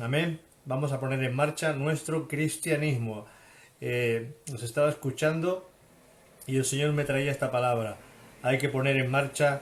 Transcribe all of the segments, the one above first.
Amén. Vamos a poner en marcha nuestro cristianismo. Os estaba escuchando y el Señor me traía esta palabra. Hay que poner en marcha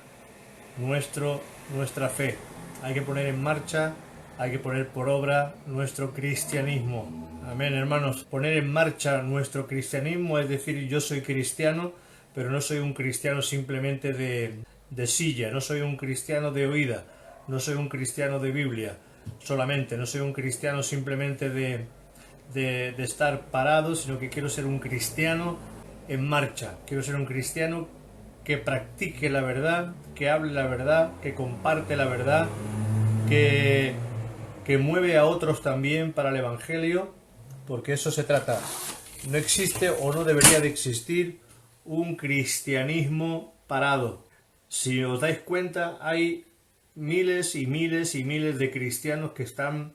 nuestra fe. Hay que poner en marcha, hay que poner por obra nuestro cristianismo. Amén, hermanos. Poner en marcha nuestro cristianismo es decir, yo soy cristiano, pero no soy un cristiano simplemente de silla, no soy un cristiano de oída, no soy un cristiano de Biblia solamente, no soy un cristiano simplemente de estar parado, sino que quiero ser un cristiano en marcha, quiero ser un cristiano que practique la verdad, que hable la verdad, que comparte la verdad, que, que mueve a otros también para el Evangelio, porque eso se trata. No existe o no debería de existir un cristianismo parado. Si os dais cuenta, hay miles y miles y miles de cristianos que están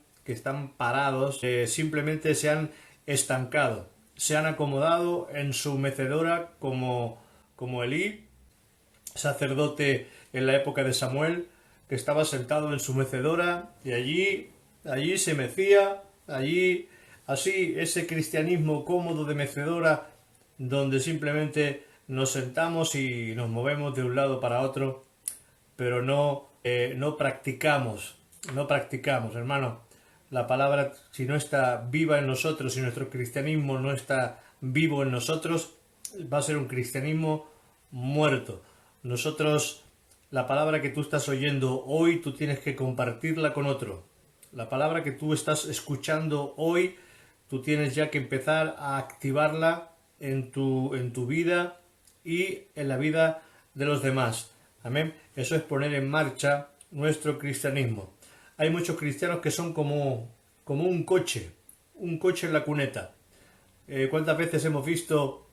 parados, simplemente se han estancado, se han acomodado en su mecedora como Elí, sacerdote en la época de Samuel, que estaba sentado en su mecedora y allí se mecía, allí, así, ese cristianismo cómodo de mecedora, donde simplemente nos sentamos y nos movemos de un lado para otro, pero no practicamos, hermano. La palabra, si no está viva en nosotros, si nuestro cristianismo no está vivo en nosotros, va a ser un cristianismo muerto. Nosotros, la palabra que tú estás oyendo hoy, tú tienes que compartirla con otro. La palabra que tú estás escuchando hoy, tú tienes ya que empezar a activarla en tu vida y en la vida de los demás. Amén. Eso es poner en marcha nuestro cristianismo. Hay muchos cristianos que son como un coche en la cuneta. ¿Cuántas veces hemos visto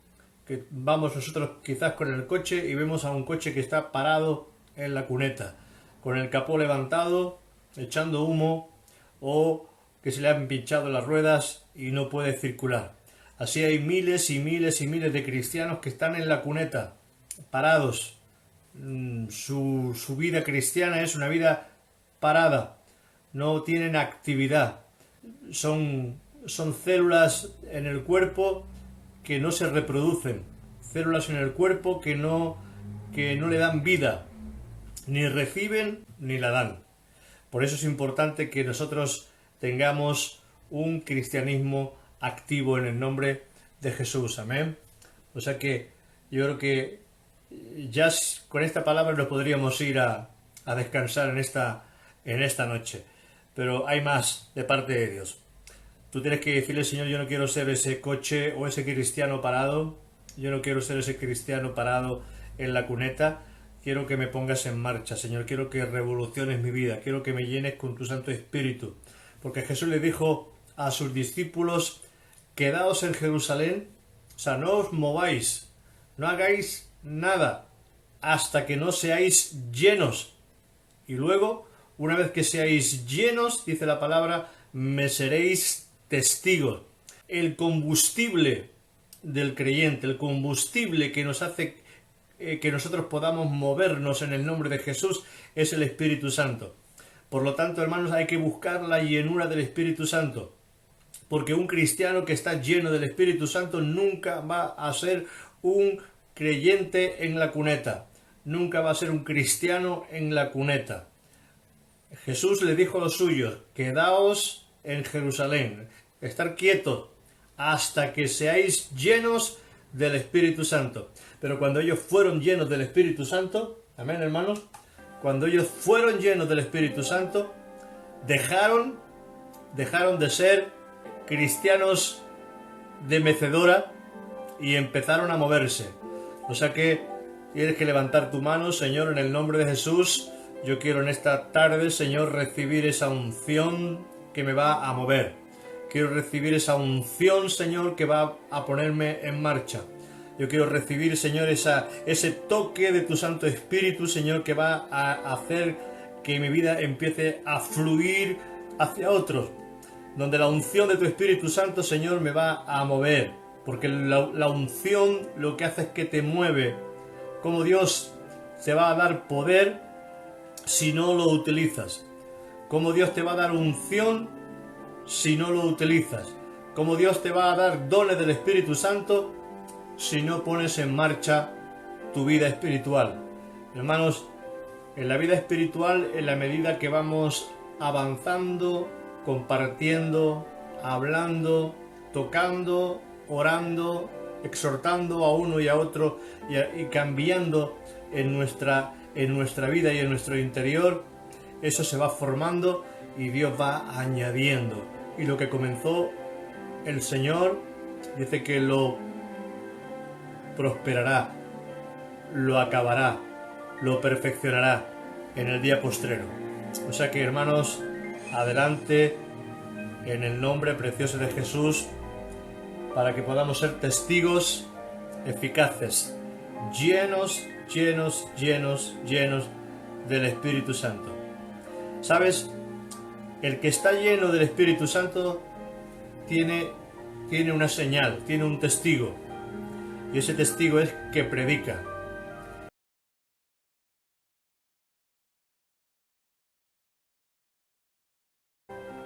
que vamos nosotros quizás con el coche y vemos a un coche que está parado en la cuneta, con el capó levantado, echando humo, o que se le han pinchado las ruedas y no puede circular? Así hay miles y miles y miles de cristianos que están en la cuneta, parados. Su vida cristiana es una vida parada, no tienen actividad, son células en el cuerpo que no se reproducen, células en el cuerpo que no le dan vida, ni reciben ni la dan. Por eso es importante que nosotros tengamos un cristianismo activo en el nombre de Jesús. Amén. O sea que yo creo que ya con esta palabra nos podríamos ir a descansar en esta noche. Pero hay más de parte de Dios. Tú tienes que decirle, Señor, yo no quiero ser ese coche o ese cristiano parado. Yo no quiero ser ese cristiano parado en la cuneta. Quiero que me pongas en marcha, Señor. Quiero que revoluciones mi vida. Quiero que me llenes con tu Santo Espíritu. Porque Jesús le dijo a sus discípulos, quedaos en Jerusalén, o sea, no os mováis, no hagáis nada hasta que no seáis llenos. Y luego, una vez que seáis llenos, dice la palabra, me seréis testigos. El combustible del creyente, el combustible que nos hace que nosotros podamos movernos en el nombre de Jesús es el Espíritu Santo. Por lo tanto, hermanos, hay que buscar la llenura del Espíritu Santo. Porque un cristiano que está lleno del Espíritu Santo nunca va a ser un creyente en la cuneta. Nunca va a ser un cristiano en la cuneta. Jesús le dijo a los suyos, quedaos en Jerusalén, estar quietos hasta que seáis llenos del Espíritu Santo. Pero cuando ellos fueron llenos del Espíritu Santo, amén, hermanos, cuando ellos fueron llenos del Espíritu Santo, dejaron de ser cristianos de mecedora y empezaron a moverse. O sea que tienes que levantar tu mano, Señor, en el nombre de Jesús. Yo quiero en esta tarde, Señor, recibir esa unción que me va a mover. Quiero recibir esa unción, Señor, que va a ponerme en marcha. Yo quiero recibir, Señor, ese toque de tu Santo Espíritu, Señor, que va a hacer que mi vida empiece a fluir hacia otros. Donde la unción de tu Espíritu Santo, Señor, me va a mover. Porque la unción lo que hace es que te mueve. Como Dios te va a dar poder si no lo utilizas. Como Dios te va a dar unción si no lo utilizas? ¿Cómo Dios te va a dar dones del Espíritu Santo si no pones en marcha tu vida espiritual? Hermanos, en la vida espiritual, en la medida que vamos avanzando, compartiendo, hablando, tocando, orando, exhortando a uno y a otro y cambiando en nuestra vida y en nuestro interior, eso se va formando y Dios va añadiendo. Y lo que comenzó el Señor, dice que lo prosperará, lo acabará, lo perfeccionará en el día postrero. O sea que, hermanos, adelante en el nombre precioso de Jesús, para que podamos ser testigos eficaces, llenos del Espíritu Santo. ¿Sabes? El que está lleno del Espíritu Santo tiene una señal, tiene un testigo, y ese testigo es que predica.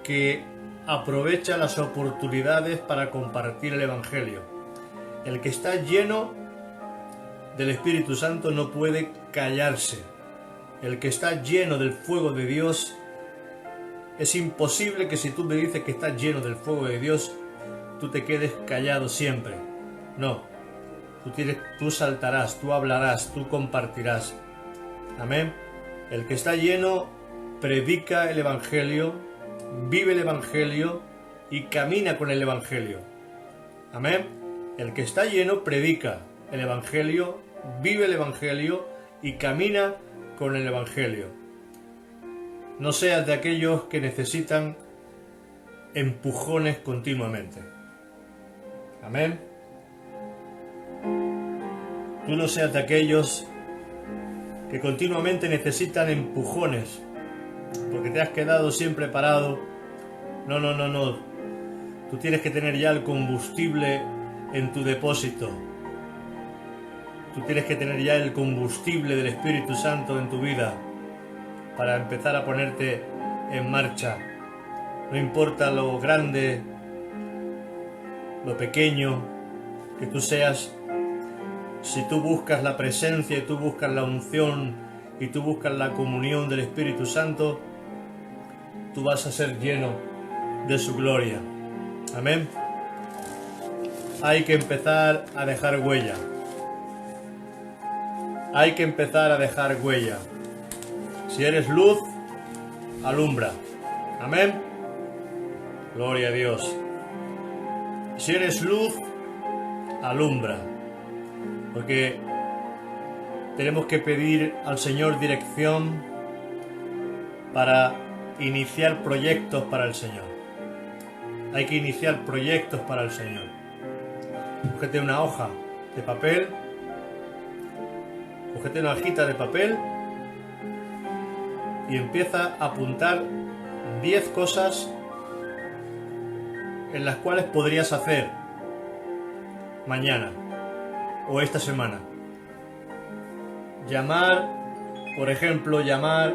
Que aprovecha las oportunidades para compartir el Evangelio. El que está lleno del Espíritu Santo no puede callarse. El que está lleno del fuego de Dios, es imposible que si tú me dices que estás lleno del fuego de Dios, tú te quedes callado siempre. No, tú saltarás, tú hablarás, tú compartirás. Amén. El que está lleno predica el Evangelio, vive el Evangelio y camina con el Evangelio. Amén. El que está lleno predica el Evangelio, vive el Evangelio y camina con el Evangelio. No seas de aquellos que necesitan empujones continuamente. Amén. Tú no seas de aquellos que continuamente necesitan empujones porque te has quedado siempre parado. No. Tú tienes que tener ya el combustible en tu depósito. Tú tienes que tener ya el combustible del Espíritu Santo en tu vida para empezar a ponerte en marcha. No importa lo grande, lo pequeño que tú seas, si tú buscas la presencia y tú buscas la unción y tú buscas la comunión del Espíritu Santo, tú vas a ser lleno de su gloria. Amén. Hay que empezar a dejar huella. Hay que empezar a dejar huella. Si eres luz, alumbra. Amén. Gloria a Dios. Si eres luz, alumbra. Porque tenemos que pedir al Señor dirección para iniciar proyectos para el Señor. Hay que iniciar proyectos para el Señor. Cógete una hoja de papel, cógete una hojita de papel y empieza a apuntar 10 cosas en las cuales podrías hacer mañana o esta semana. Llamar, por ejemplo, llamar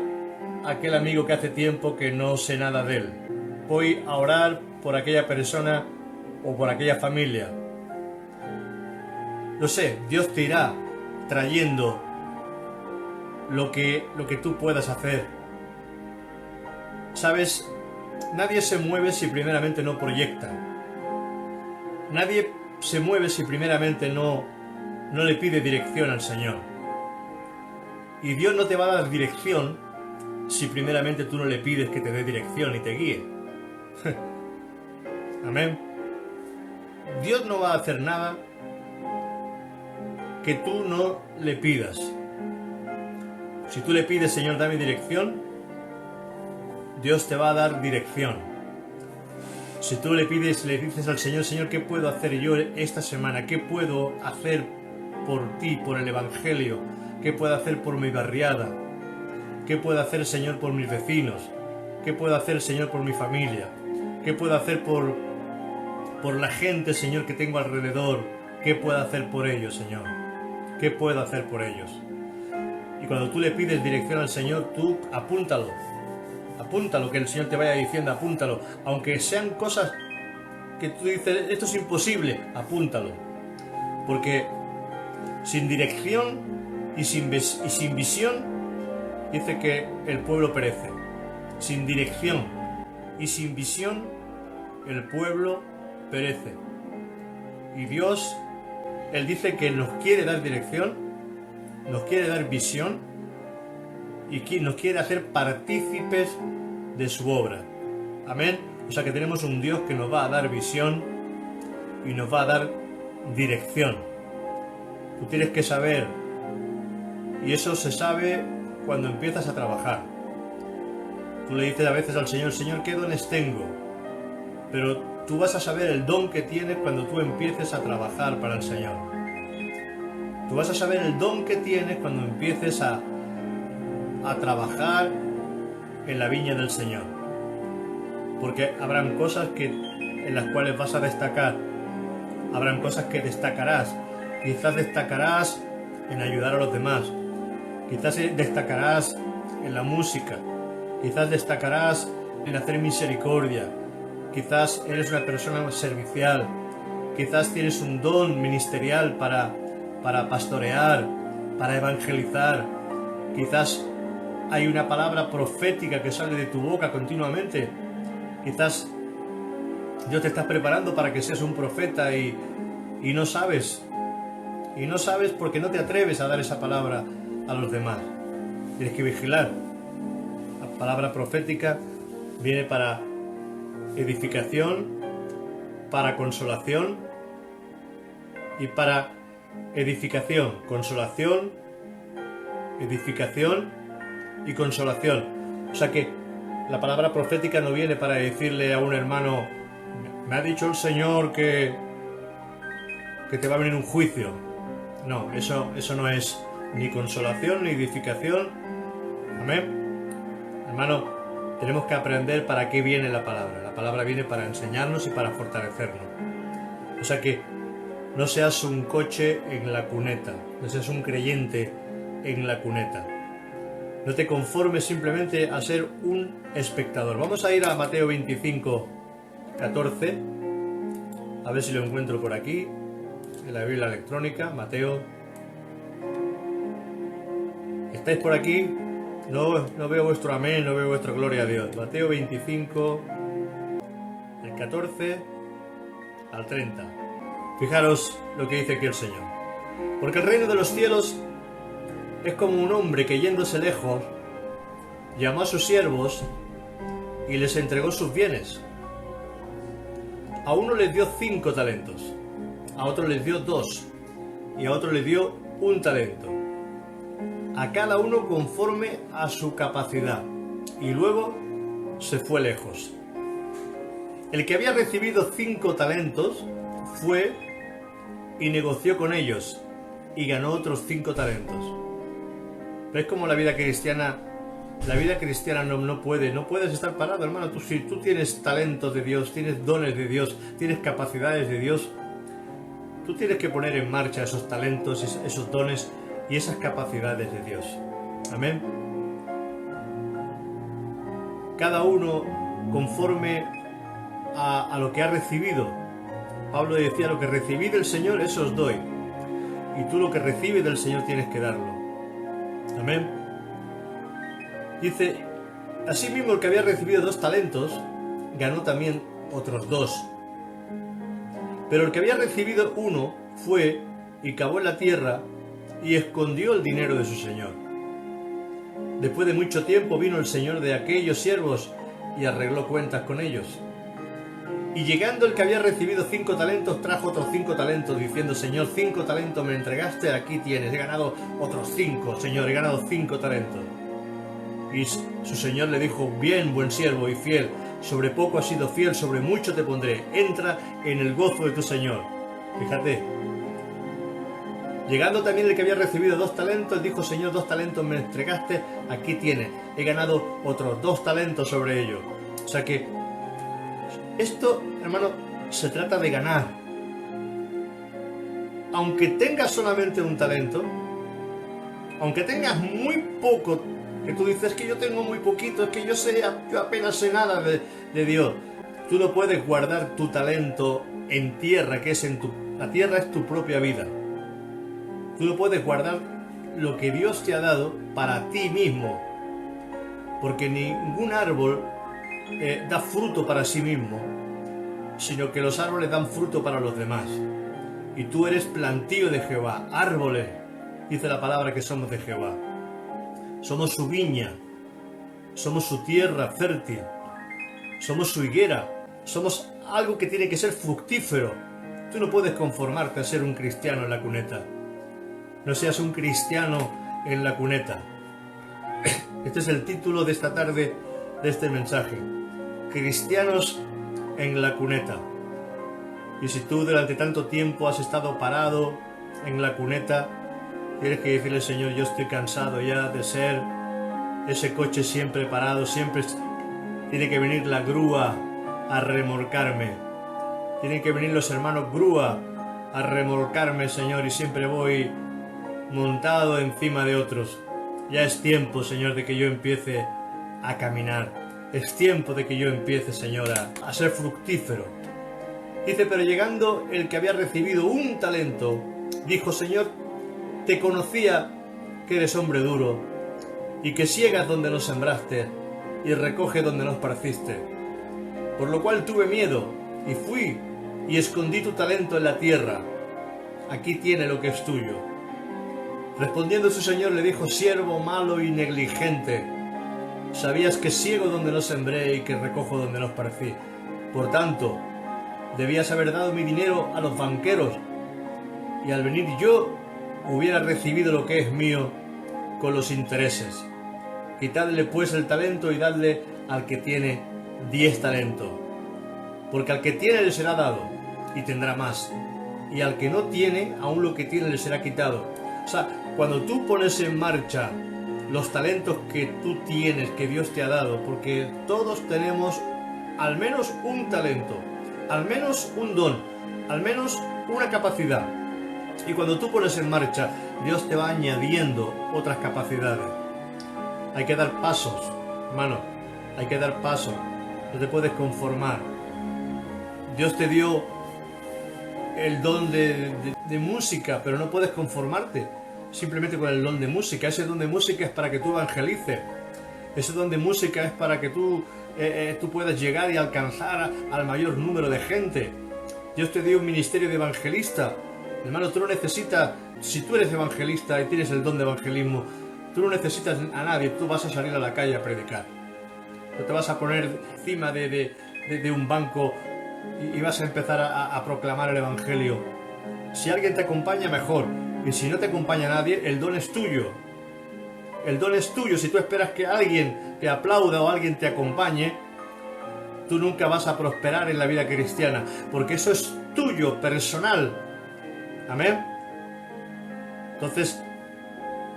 a aquel amigo que hace tiempo que no sé nada de él. Voy a orar por aquella persona o por aquella familia. No sé, Dios te irá trayendo lo que tú puedas hacer. ¿Sabes? Nadie se mueve si primeramente no proyecta. Nadie se mueve si primeramente no le pide dirección al Señor. Y Dios no te va a dar dirección si primeramente tú no le pides que te dé dirección y te guíe. Amén. Dios no va a hacer nada que tú no le pidas. Si tú le pides, Señor, dame dirección, Dios te va a dar dirección. Si tú le pides, le dices al Señor, Señor, ¿qué puedo hacer yo esta semana? ¿Qué puedo hacer por ti, por el Evangelio? ¿Qué puedo hacer por mi barriada? ¿Qué puedo hacer, Señor, por mis vecinos? ¿Qué puedo hacer, Señor, por mi familia? ¿Qué puedo hacer por la gente, Señor, que tengo alrededor? ¿Qué puedo hacer por ellos, Señor? ¿Qué puedo hacer por ellos? Y cuando tú le pides dirección al Señor, tú apúntalo. Apúntalo, que el Señor te vaya diciendo, apúntalo. Aunque sean cosas que tú dices, esto es imposible, apúntalo. Porque sin dirección y sin visión, dice que el pueblo perece. Sin dirección y sin visión, el pueblo perece. Y Dios, Él dice que nos quiere dar dirección, nos quiere dar visión y que nos quiere hacer partícipes de su obra. Amén. O sea que tenemos un Dios que nos va a dar visión y nos va a dar dirección. Tú tienes que saber, y eso se sabe cuando empiezas a trabajar. Tú le dices a veces al Señor, Señor, ¿qué dones tengo? Pero tú vas a saber el don que tienes cuando tú empieces a trabajar para el Señor. Tú vas a saber el don que tienes cuando empieces a trabajar en la viña del Señor. Porque habrán cosas en las cuales vas a destacar. Habrán cosas que destacarás. Quizás destacarás en ayudar a los demás. Quizás destacarás en la música. Quizás destacarás en hacer misericordia. Quizás eres una persona servicial. Quizás tienes un don ministerial para pastorear, para evangelizar. Quizás hay una palabra profética que sale de tu boca continuamente. Quizás Dios te está preparando para que seas un profeta y no sabes. Y no sabes porque no te atreves a dar esa palabra a los demás. Tienes que vigilar. La palabra profética viene para edificación, para consolación y para edificación, consolación, edificación y consolación. O sea que la palabra profética no viene para decirle a un hermano, me ha dicho el Señor que te va a venir un juicio. No, eso no es ni consolación ni edificación. Amén. Hermano, tenemos que aprender para qué viene la palabra. La palabra viene para enseñarnos y para fortalecernos. O sea que no seas un coche en la cuneta, no seas un creyente en la cuneta. No te conformes simplemente a ser un espectador. Vamos a ir a Mateo 25, 14. A ver si lo encuentro por aquí, en la Biblia electrónica. Mateo. ¿Estáis por aquí? No veo vuestro amén, no veo vuestra gloria a Dios. Mateo 25, del 14 al 30. Fijaros lo que dice aquí el Señor. Porque el reino de los cielos es como un hombre que yéndose lejos, llamó a sus siervos y les entregó sus bienes. A uno les dio 5 talentos, a otro les dio 2 y a otro les dio 1 talento. A cada uno conforme a su capacidad, y luego se fue lejos. El que había recibido 5 talentos fue y negoció con ellos y ganó otros 5 talentos. ¿Ves cómo la vida cristiana no puedes estar parado, hermano? Si tú tienes talentos de Dios, tienes dones de Dios, tienes capacidades de Dios, tú tienes que poner en marcha esos talentos, esos dones y esas capacidades de Dios. Amén. Cada uno conforme a lo que ha recibido. Pablo decía, lo que recibí del Señor, eso os doy. Y tú lo que recibes del Señor tienes que darlo. Amén. Dice, asimismo el que había recibido 2 talentos, ganó también otros 2. Pero el que había recibido 1 fue y cavó en la tierra y escondió el dinero de su señor. Después de mucho tiempo vino el señor de aquellos siervos y arregló cuentas con ellos. Y llegando el que había recibido 5 talentos, trajo otros 5 talentos, diciendo, Señor, 5 talentos me entregaste, aquí tienes, he ganado otros 5, Señor, he ganado 5 talentos. Y su señor le dijo, bien, buen siervo y fiel, sobre poco has sido fiel, sobre mucho te pondré, entra en el gozo de tu señor. Fíjate. Llegando también el que había recibido 2 talentos, dijo, Señor, 2 talentos me entregaste, aquí tienes, he ganado otros 2 talentos sobre ellos. O sea que esto, hermano, se trata de ganar. Aunque tengas solamente 1 talento, aunque tengas muy poco que tú dices que yo tengo muy poquito, es que yo apenas sé nada de Dios. Tú no puedes guardar tu talento en tierra, que es la tierra es tu propia vida. Tú no puedes guardar lo que Dios te ha dado para ti mismo, porque ningún árbol da fruto para sí mismo, sino que los árboles dan fruto para los demás. Y tú eres plantío de Jehová, árboles, dice la palabra que somos de Jehová. Somos su viña, somos su tierra fértil, somos su higuera, somos algo que tiene que ser fructífero. Tú no puedes conformarte a ser un cristiano en la cuneta. No seas un cristiano en la cuneta. Este es el título de esta tarde de este mensaje. Cristianos en la cuneta. Y si tú durante tanto tiempo has estado parado en la cuneta, tienes que decirle al Señor, yo estoy cansado ya de ser ese coche siempre parado, siempre tiene que venir la grúa a remolcarme. Tienen que venir los hermanos grúa a remolcarme, Señor, y siempre voy montado encima de otros. Ya es tiempo, Señor, de que yo empiece a caminar. Es tiempo de que yo empiece, Señor, a ser fructífero. Dice, pero llegando el que había recibido un talento, dijo, Señor, te conocía que eres hombre duro y que siegas donde no sembraste y recoge donde no esparciste. Por lo cual tuve miedo y fui y escondí tu talento en la tierra. Aquí tiene lo que es tuyo. Respondiendo su señor le dijo, siervo malo y negligente, sabías que siego donde no sembré y que recojo donde no esparcí. Por tanto, debías haber dado mi dinero a los banqueros, y al venir yo hubiera recibido lo que es mío con los intereses. Quitadle pues el talento y dadle al que tiene 10 talentos. Porque al que tiene le será dado y tendrá más, y al que no tiene, aún lo que tiene le será quitado. O sea, cuando tú pones en marcha los talentos que tú tienes, que Dios te ha dado, porque todos tenemos al menos un talento, al menos un don, al menos una capacidad. Y cuando tú pones en marcha, Dios te va añadiendo otras capacidades. Hay que dar pasos, hermano, hay que dar pasos. No te puedes conformar. Dios te dio el don de música, pero no puedes conformarte simplemente con el don de música. Ese don de música es para que tú evangelices. Ese don de música es para que tú puedas llegar y alcanzar al mayor número de gente. Dios te dio un ministerio de evangelista. Hermano, tú no necesitas, si tú eres evangelista y tienes el don de evangelismo, tú no necesitas a nadie, tú vas a salir a la calle a predicar. No te vas a poner encima de un banco y vas a empezar a proclamar el evangelio. Si alguien te acompaña, mejor. Y si no te acompaña nadie, el don es tuyo. El don es tuyo. Si tú esperas que alguien te aplauda o alguien te acompañe, tú nunca vas a prosperar en la vida cristiana, porque eso es tuyo, personal. Amén. Entonces,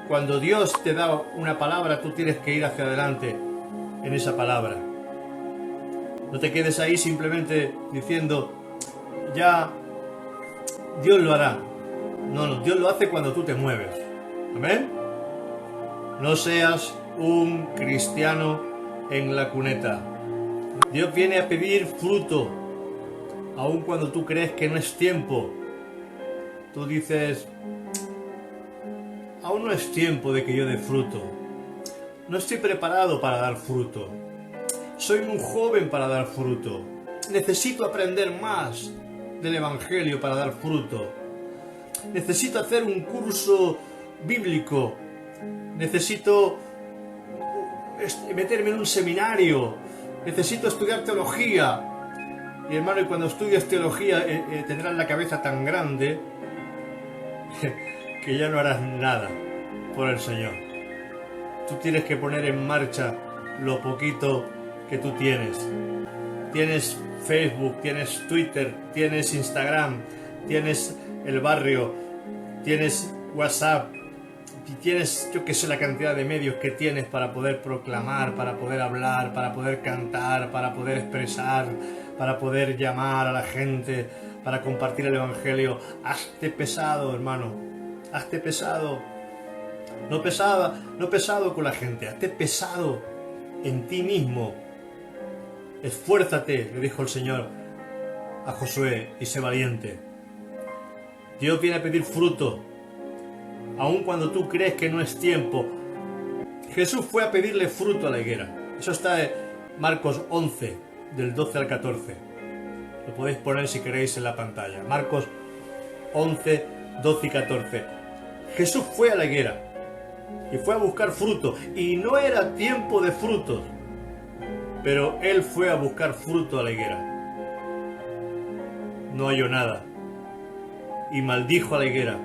cuando Dios te da una palabra, tú tienes que ir hacia adelante en esa palabra. No te quedes ahí simplemente diciendo, ya, Dios lo hará. No, Dios lo hace cuando tú te mueves. Amén. No seas un cristiano en la cuneta. Dios viene a pedir fruto, aun cuando tú crees que no es tiempo. Tú dices, aún no es tiempo de que yo dé fruto. No estoy preparado para dar fruto. Soy muy joven para dar fruto. Necesito aprender más del Evangelio para dar fruto. Necesito hacer un curso bíblico. Necesito meterme en un seminario. Necesito estudiar teología. Y hermano, y cuando estudias teología tendrás la cabeza tan grande que ya no harás nada por el Señor. Tú tienes que poner en marcha lo poquito que tú tienes. Tienes Facebook, tienes Twitter, tienes Instagram, tienes el barrio, tienes WhatsApp, tienes, yo que sé, la cantidad de medios que tienes para poder proclamar, para poder hablar, para poder cantar, para poder expresar, para poder llamar a la gente, para compartir el Evangelio. Hazte pesado, hermano, hazte pesado. No pesado con la gente, hazte pesado en ti mismo. Esfuérzate, le dijo el Señor a Josué, y sé valiente. Dios viene a pedir fruto, aun cuando tú crees que no es tiempo. Jesús fue a pedirle fruto a la higuera. Eso está en Marcos 11, del 12 al 14. Lo podéis poner si queréis en la pantalla. Marcos 11, 12 y 14. Jesús fue a la higuera y fue a buscar fruto, y no era tiempo de frutos, pero él fue a buscar fruto a la higuera. No halló nada y maldijo a la higuera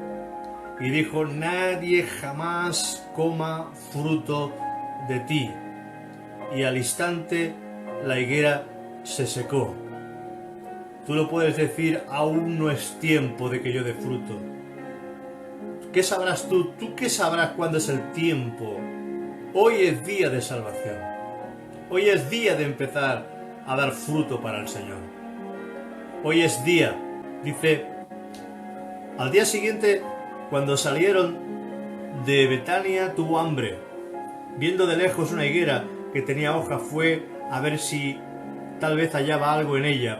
y dijo: nadie jamás coma fruto de ti. Y al instante la higuera se secó. Tú lo puedes decir: aún no es tiempo de que yo dé fruto. ¿Qué sabrás tú? ¿Tú qué sabrás cuándo es el tiempo? Hoy es día de salvación. Hoy es día de empezar a dar fruto para el Señor. Hoy es día. Dice, al día siguiente, cuando salieron de Betania, tuvo hambre. Viendo de lejos una higuera que tenía hojas, fue a ver si tal vez hallaba algo en ella.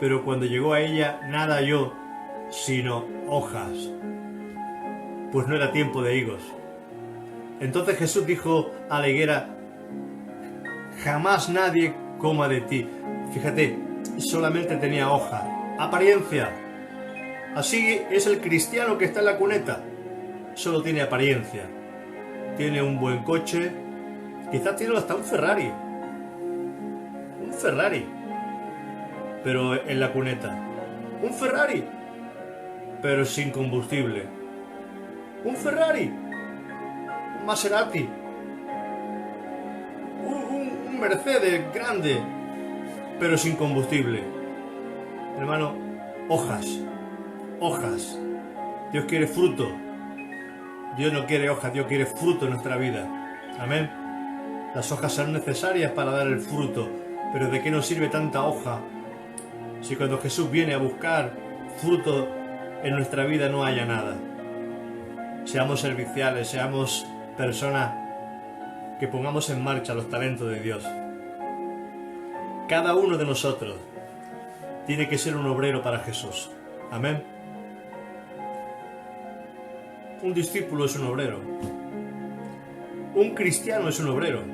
Pero cuando llegó a ella, nada halló, sino hojas, pues no era tiempo de higos. Entonces Jesús dijo a la higuera: jamás nadie coma de ti. Fíjate, solamente tenía hoja, apariencia. Así es el cristiano que está en la cuneta. Solo tiene apariencia. Tiene un buen coche, quizás tiene hasta un Ferrari. Un Ferrari. Pero en la cuneta. Un Ferrari, pero sin combustible. Un Ferrari, un Maserati, un Mercedes grande, pero sin combustible. Hermano, hojas. Dios quiere fruto. Dios no quiere hojas, Dios quiere fruto en nuestra vida. Amén. Las hojas son necesarias para dar el fruto, pero ¿de qué nos sirve tanta hoja si cuando Jesús viene a buscar fruto en nuestra vida no haya nada? Seamos serviciales, seamos personas que pongamos en marcha los talentos de Dios. Cada uno de nosotros tiene que ser un obrero para Jesús. Amén. Un discípulo es un obrero. Un cristiano es un obrero.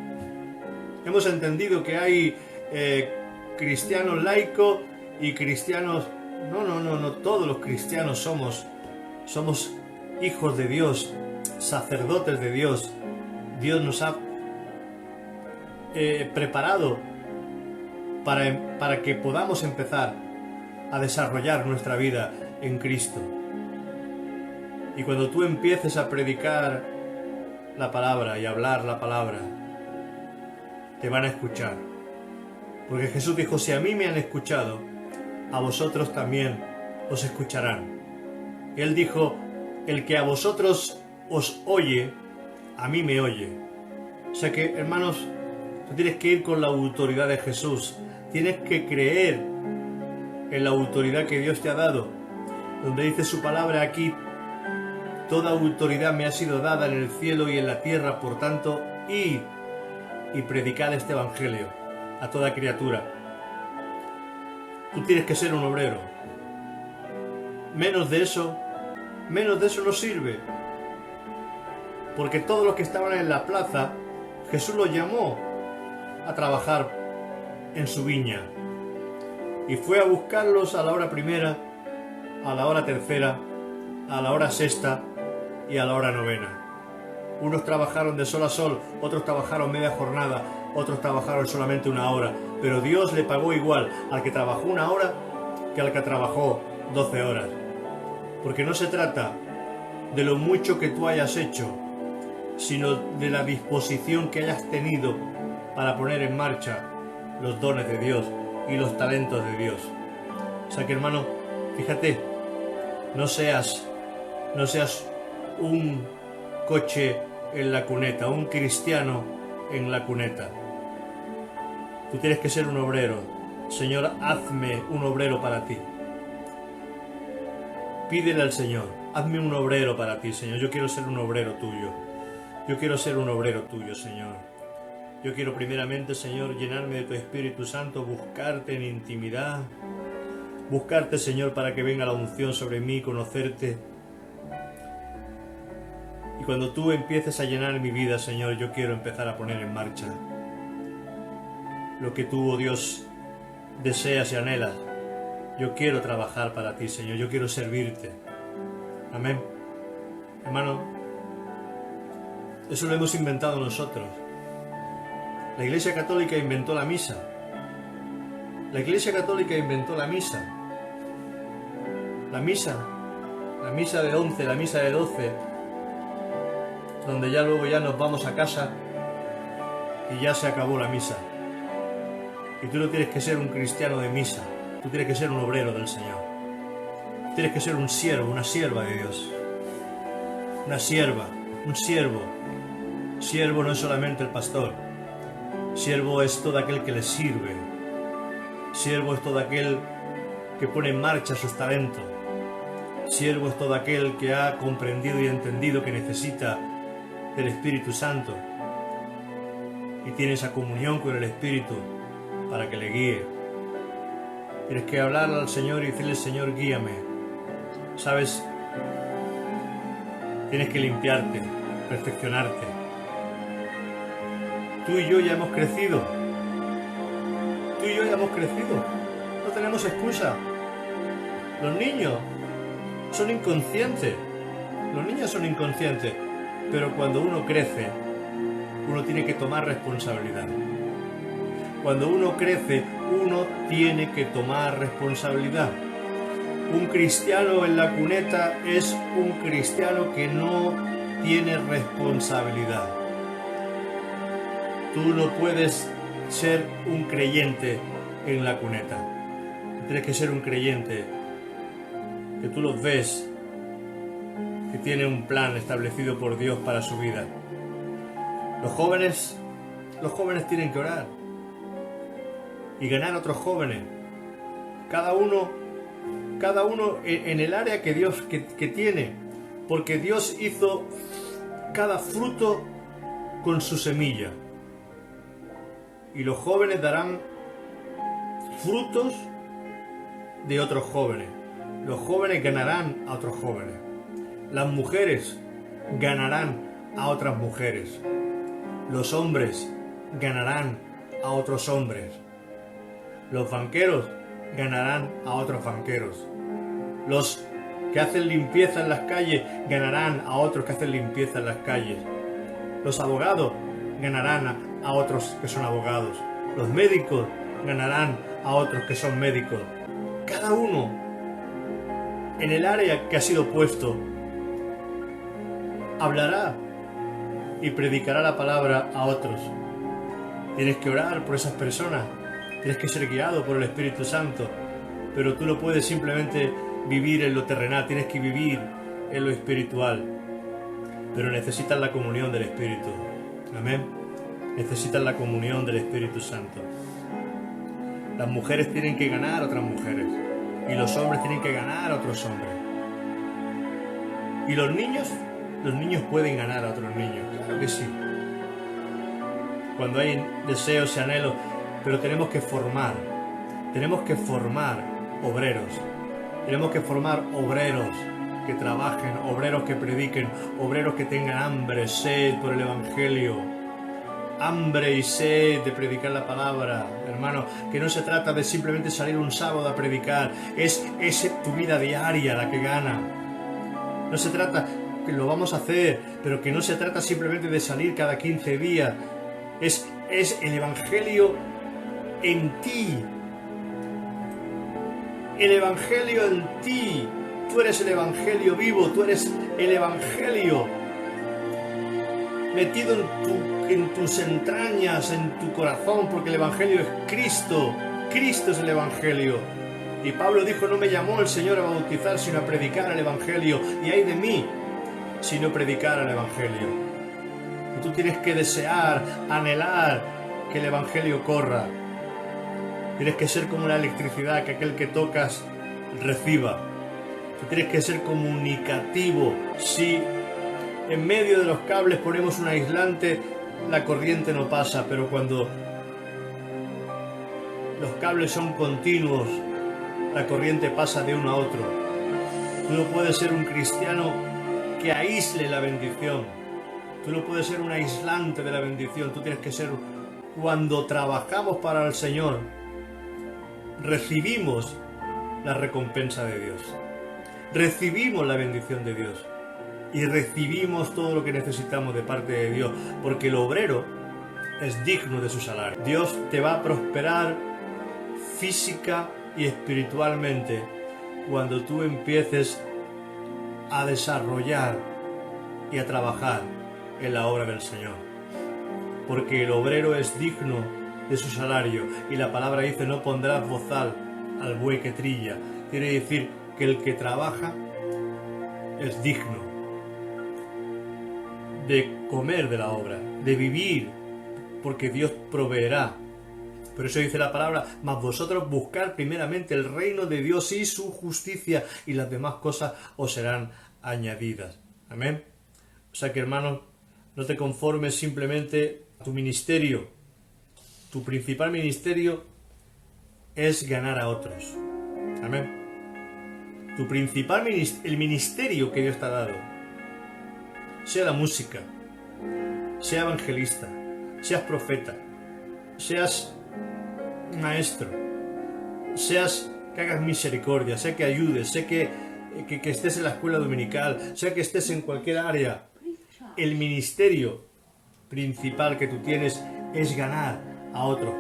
Hemos entendido que hay cristianos laicos y cristianos... No, todos los cristianos somos hijos de Dios, sacerdotes de Dios. Dios nos ha preparado para que podamos empezar a desarrollar nuestra vida en Cristo. Y cuando tú empieces a predicar la palabra y hablar la palabra, te van a escuchar. Porque Jesús dijo: si a mí me han escuchado, a vosotros también os escucharán. Él dijo: el que a vosotros os oye, a mí me oye. O sea que, hermanos, tú tienes que ir con la autoridad de Jesús. Tienes que creer en la autoridad que Dios te ha dado. Donde dice su palabra aquí: toda autoridad me ha sido dada en el cielo y en la tierra, por tanto, id y predicad este evangelio a toda criatura. Tú tienes que ser un obrero. Menos de eso no sirve. Porque todos los que estaban en la plaza, Jesús los llamó a trabajar en su viña. Y fue a buscarlos a la hora primera, a la hora tercera, a la hora sexta y a la hora novena. Unos trabajaron de sol a sol, otros trabajaron media jornada, otros trabajaron solamente una hora. Pero Dios le pagó igual al que trabajó una hora que al que trabajó 12 horas. Porque no se trata de lo mucho que tú hayas hecho, sino de la disposición que hayas tenido para poner en marcha los dones de Dios y los talentos de Dios. O sea que, hermano, fíjate, no seas un coche en la cuneta, un cristiano en la cuneta. Tú tienes que ser un obrero. Señor, hazme un obrero para ti. Pídele al Señor: hazme un obrero para ti, Señor. Yo quiero ser un obrero tuyo. Yo quiero ser un obrero tuyo, Señor. Yo quiero primeramente, Señor, llenarme de tu Espíritu Santo, buscarte en intimidad, buscarte, Señor, para que venga la unción sobre mí, conocerte. Y cuando tú empieces a llenar mi vida, Señor, yo quiero empezar a poner en marcha lo que tú, oh Dios, deseas y anhelas. Yo quiero trabajar para ti, Señor, yo quiero servirte. Amén. Hermano, eso lo hemos inventado nosotros. La Iglesia Católica inventó la misa. La Iglesia Católica inventó la misa. La misa de 11, la misa de 12, donde ya luego ya nos vamos a casa y ya se acabó la misa. Y tú no tienes que ser un cristiano de misa, tú tienes que ser un obrero del Señor. Tienes que ser un siervo, una sierva de Dios. Una sierva, un siervo. Siervo no es solamente el pastor. Siervo es todo aquel que le sirve. Siervo es todo aquel que pone en marcha sus talentos. Siervo es todo aquel que ha comprendido y entendido que necesita del Espíritu Santo y tiene esa comunión con el Espíritu para que le guíe. Tienes que hablar al Señor y decirle: Señor, guíame. ¿Sabes? Tienes que limpiarte, perfeccionarte. Tú y yo ya hemos crecido. Tú y yo ya hemos crecido. No tenemos excusa. Los niños son inconscientes. Los niños son inconscientes. Pero cuando uno crece, uno tiene que tomar responsabilidad. Cuando uno crece, uno tiene que tomar responsabilidad. Un cristiano en la cuneta es un cristiano que no tiene responsabilidad. Tú no puedes ser un creyente en la cuneta. Tienes que ser un creyente que tú los ves, que tiene un plan establecido por Dios para su vida. Los jóvenes tienen que orar y ganar a otros jóvenes. Cada uno en el área que Dios que tiene, porque Dios hizo cada fruto con su semilla. Y los jóvenes darán frutos de otros jóvenes. Los jóvenes ganarán a otros jóvenes. Las mujeres ganarán a otras mujeres. Los hombres ganarán a otros hombres. Los banqueros ganarán a otros banqueros. Los que hacen limpieza en las calles ganarán a otros que hacen limpieza en las calles. Los abogados ganarán a otros que son abogados. Los médicos ganarán a otros que son médicos. Cada uno en el área que ha sido puesto hablará y predicará la palabra a otros. Tienes que orar por esas personas. Tienes que ser guiado por el Espíritu Santo. Pero tú no puedes simplemente vivir en lo terrenal. Tienes que vivir en lo espiritual. Pero necesitas la comunión del Espíritu. Amén. Necesitan la comunión del Espíritu Santo. Las mujeres tienen que ganar a otras mujeres. Y los hombres tienen que ganar a otros hombres. ¿Y los niños? Los niños pueden ganar a otros niños. Claro que sí. Cuando hay deseos y anhelos. Pero tenemos que formar. Tenemos que formar obreros. Tenemos que formar obreros que trabajen, obreros que prediquen, obreros que tengan hambre, sed por el Evangelio. Hambre y sed de predicar la palabra, hermano, que no se trata de simplemente salir un sábado a predicar, es tu vida diaria la que gana. No se trata, que lo vamos a hacer, pero que no se trata simplemente de salir cada 15 días, es el Evangelio en ti. El Evangelio en ti. Tú eres el Evangelio vivo, tú eres el Evangelio metido en tus entrañas, en tu corazón, porque el Evangelio es Cristo. Cristo es el Evangelio. Y Pablo dijo: no me llamó el Señor a bautizar, sino a predicar el Evangelio. Y ay de mí, si no predicar el Evangelio. Y tú tienes que desear, anhelar que el Evangelio corra. Tienes que ser como la electricidad, que aquel que tocas reciba. Tú tienes que ser comunicativo, sí, en medio de los cables ponemos un aislante, la corriente no pasa, pero cuando los cables son continuos, la corriente pasa de uno a otro. Tú no puedes ser un cristiano que aísle la bendición. Tú no puedes ser un aislante de la bendición. Tú tienes que ser, cuando trabajamos para el Señor, recibimos la recompensa de Dios. Recibimos la bendición de Dios. Y recibimos todo lo que necesitamos de parte de Dios. Porque el obrero es digno de su salario. Dios te va a prosperar física y espiritualmente cuando tú empieces a desarrollar y a trabajar en la obra del Señor, porque el obrero es digno de su salario, y la palabra dice: no pondrás bozal al buey que trilla. Quiere decir que el que trabaja es digno de comer de la obra, de vivir, porque Dios proveerá. Por eso dice la palabra: mas vosotros buscar primeramente el reino de Dios y su justicia, y las demás cosas os serán añadidas. Amén. O sea que, hermanos, no te conformes simplemente a tu ministerio. Tu principal ministerio es ganar a otros. Amén. Tu principal el ministerio que Dios te ha dado, sea la música, sea evangelista, seas profeta, seas maestro, seas que hagas misericordia, sea que ayudes, sea que estés en la escuela dominical, sea que estés en cualquier área, el ministerio principal que tú tienes es ganar a otro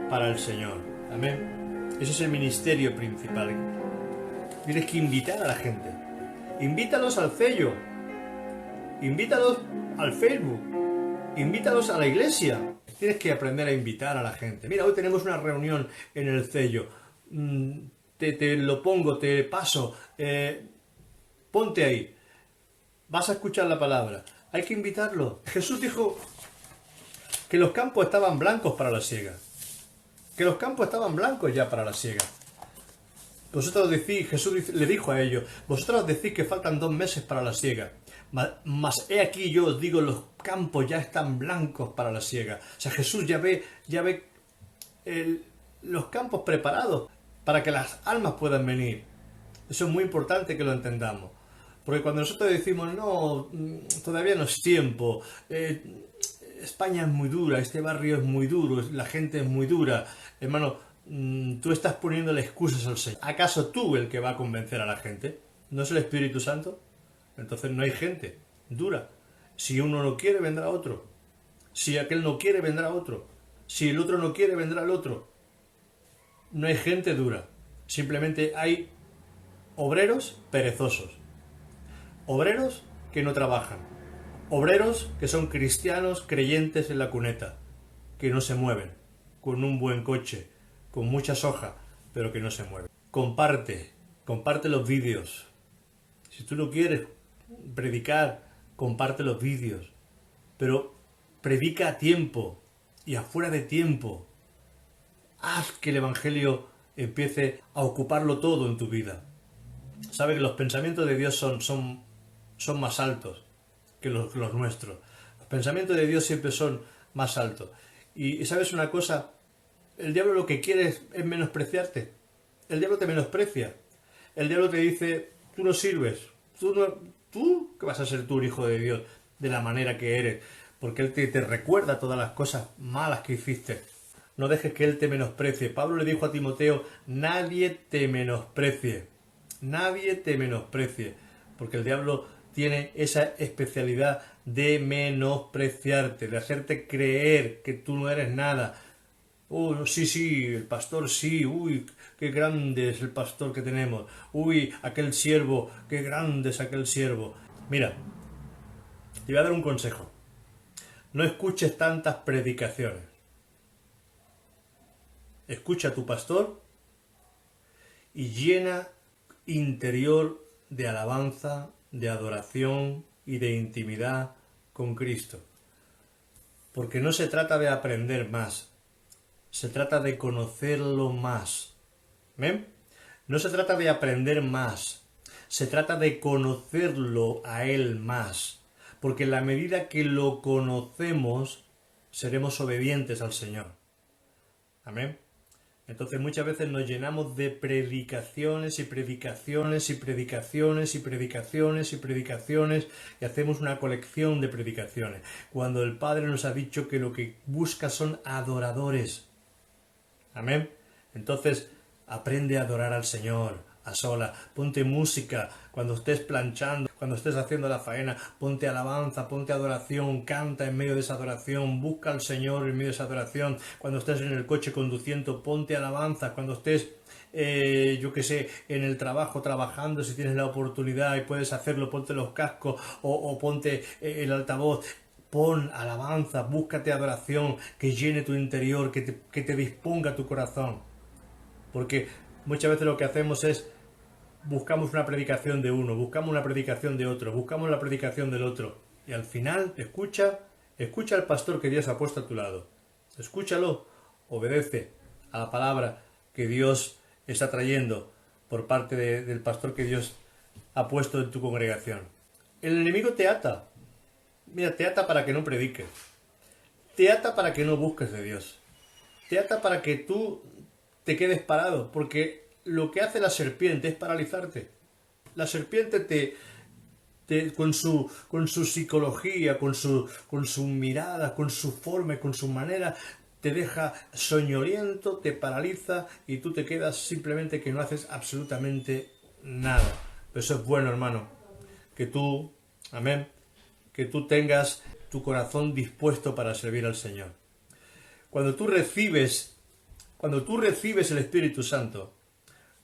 para el Señor. Amén. Ese es el ministerio principal. Tienes que invitar a la gente. Invítalos al cello. Invítalos al Facebook. Invítalos a la iglesia. Tienes que aprender a invitar a la gente. Mira, hoy tenemos una reunión en el cello. Te lo pongo, te paso. Ponte ahí. Vas a escuchar la palabra. Hay que invitarlo. Jesús dijo que los campos estaban blancos para la siega. Que los campos estaban blancos ya para la siega. Vosotros decís, Jesús le dijo a ellos: vosotros decís que faltan 2 meses para la siega. Mas he aquí yo os digo, los campos ya están blancos para la siega. O sea, Jesús ya ve los campos preparados para que las almas puedan venir. Eso es muy importante que lo entendamos. Porque cuando nosotros decimos: no, todavía no es tiempo, España es muy dura, este barrio es muy duro, la gente es muy dura, hermano, tú estás poniéndole excusas al Señor. ¿Acaso tú el que va a convencer a la gente? ¿No es el Espíritu Santo? Entonces no hay gente dura. Si uno no quiere, vendrá otro. Si aquel no quiere, vendrá otro. Si el otro no quiere, vendrá el otro. No hay gente dura. Simplemente hay obreros perezosos. Obreros que no trabajan. Obreros que son cristianos creyentes en la cuneta. Que no se mueven. Con un buen coche. Con mucha soja. Pero que no se mueven. Comparte los vídeos. Si tú no quieres predicar, comparte los vídeos. Pero predica a tiempo y afuera de tiempo. Haz que el Evangelio empiece a ocuparlo todo en tu vida. Sabe que los pensamientos de Dios son más altos que los nuestros. Los pensamientos de Dios siempre son más altos. Y ¿sabes una cosa? El diablo lo que quiere es menospreciarte. El diablo te menosprecia. El diablo te dice: tú no sirves. ¿Tú qué vas a ser tú un hijo de Dios de la manera que eres? Porque Él te recuerda todas las cosas malas que hiciste. No dejes que Él te menosprecie. Pablo le dijo a Timoteo: nadie te menosprecie. Nadie te menosprecie. Porque el diablo tiene esa especialidad de menospreciarte, de hacerte creer que tú no eres nada. Oh, sí, el pastor sí, uy, qué grande es el pastor que tenemos. Uy, aquel siervo, qué grande es aquel siervo. Mira, te voy a dar un consejo. No escuches tantas predicaciones. Escucha a tu pastor y llena interior de alabanza, de adoración y de intimidad con Cristo. Porque no se trata de aprender más. Se trata de conocerlo más. ¿Ven? No se trata de aprender más. Se trata de conocerlo a Él más. porque en la medida que lo conocemos, seremos obedientes al Señor. Amén. Entonces muchas veces nos llenamos de predicaciones y predicaciones y predicaciones y predicaciones y predicaciones y hacemos una colección de predicaciones, cuando el Padre nos ha dicho que lo que busca son adoradores. Amén. Entonces aprende a adorar al Señor a sola, ponte música cuando estés planchando, cuando estés haciendo la faena, ponte alabanza, ponte adoración, canta en medio de esa adoración, busca al Señor en medio de esa adoración, cuando estés en el coche conduciendo, ponte alabanza, cuando estés yo que sé, en el trabajo trabajando, si tienes la oportunidad y puedes hacerlo, ponte los cascos o ponte el altavoz. Pon alabanza, búscate adoración que llene tu interior, que te disponga tu corazón. Porque muchas veces lo que hacemos es buscamos una predicación de uno, buscamos una predicación de otro, buscamos la predicación del otro. Y al final, escucha al pastor que Dios ha puesto a tu lado. Escúchalo, obedece a la palabra que Dios está trayendo por parte del pastor que Dios ha puesto en tu congregación. El enemigo te ata. Mira, te ata para que no prediques. Te ata para que no busques de Dios. Te ata para que tú te quedes parado, porque lo que hace la serpiente es paralizarte. La serpiente con su psicología, con su mirada, con su forma, con su manera, te deja soñoliento, te paraliza y tú te quedas simplemente que no haces absolutamente nada. Pero eso es bueno, hermano, que tú, amén, que tú tengas tu corazón dispuesto para servir al Señor. Cuando tú recibes el Espíritu Santo,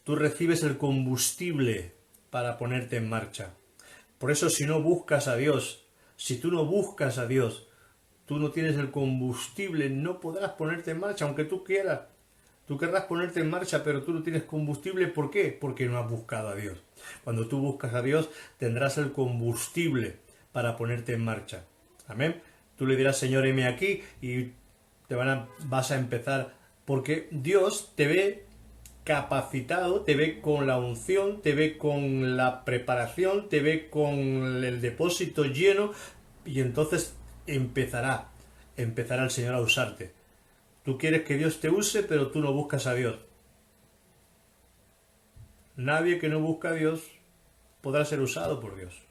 tú recibes el combustible para ponerte en marcha. Por eso si no buscas a Dios, si tú no buscas a Dios, tú no tienes el combustible, no podrás ponerte en marcha, aunque tú quieras. Tú querrás ponerte en marcha, pero tú no tienes combustible. ¿Por qué? Porque no has buscado a Dios. Cuando tú buscas a Dios, tendrás el combustible para ponerte en marcha. Amén. Tú le dirás, Señor, heme aquí, y vas a empezar, porque Dios te ve capacitado, te ve con la unción, te ve con la preparación, te ve con el depósito lleno, y entonces empezará el Señor a usarte. Tú quieres que Dios te use, pero tú no buscas a Dios. Nadie que no busca a Dios podrá ser usado por Dios.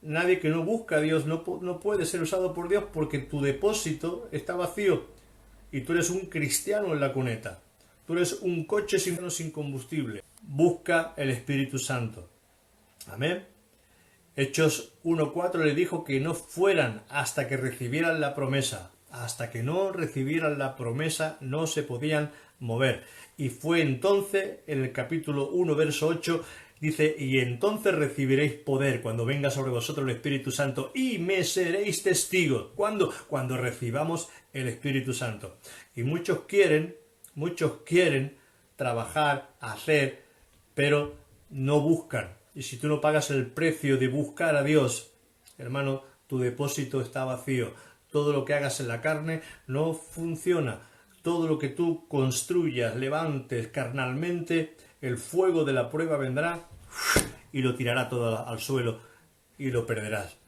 Nadie que no busca a Dios no puede ser usado por Dios, porque tu depósito está vacío y tú eres un cristiano en la cuneta. Tú eres un coche sin combustible. Busca el Espíritu Santo. Amén. Hechos 1:4 le dijo que no fueran hasta que recibieran la promesa. Hasta que no recibieran la promesa no se podían mover. Y fue entonces, en el capítulo 1, verso 8, dice, y entonces recibiréis poder cuando venga sobre vosotros el Espíritu Santo y me seréis testigos. ¿Cuándo? Cuando recibamos el Espíritu Santo. Y muchos quieren trabajar, hacer, pero no buscan. Y si tú no pagas el precio de buscar a Dios, hermano, tu depósito está vacío. Todo lo que hagas en la carne no funciona. Todo lo que tú construyas, levantes carnalmente, el fuego de la prueba vendrá y lo tirará todo al suelo y lo perderás.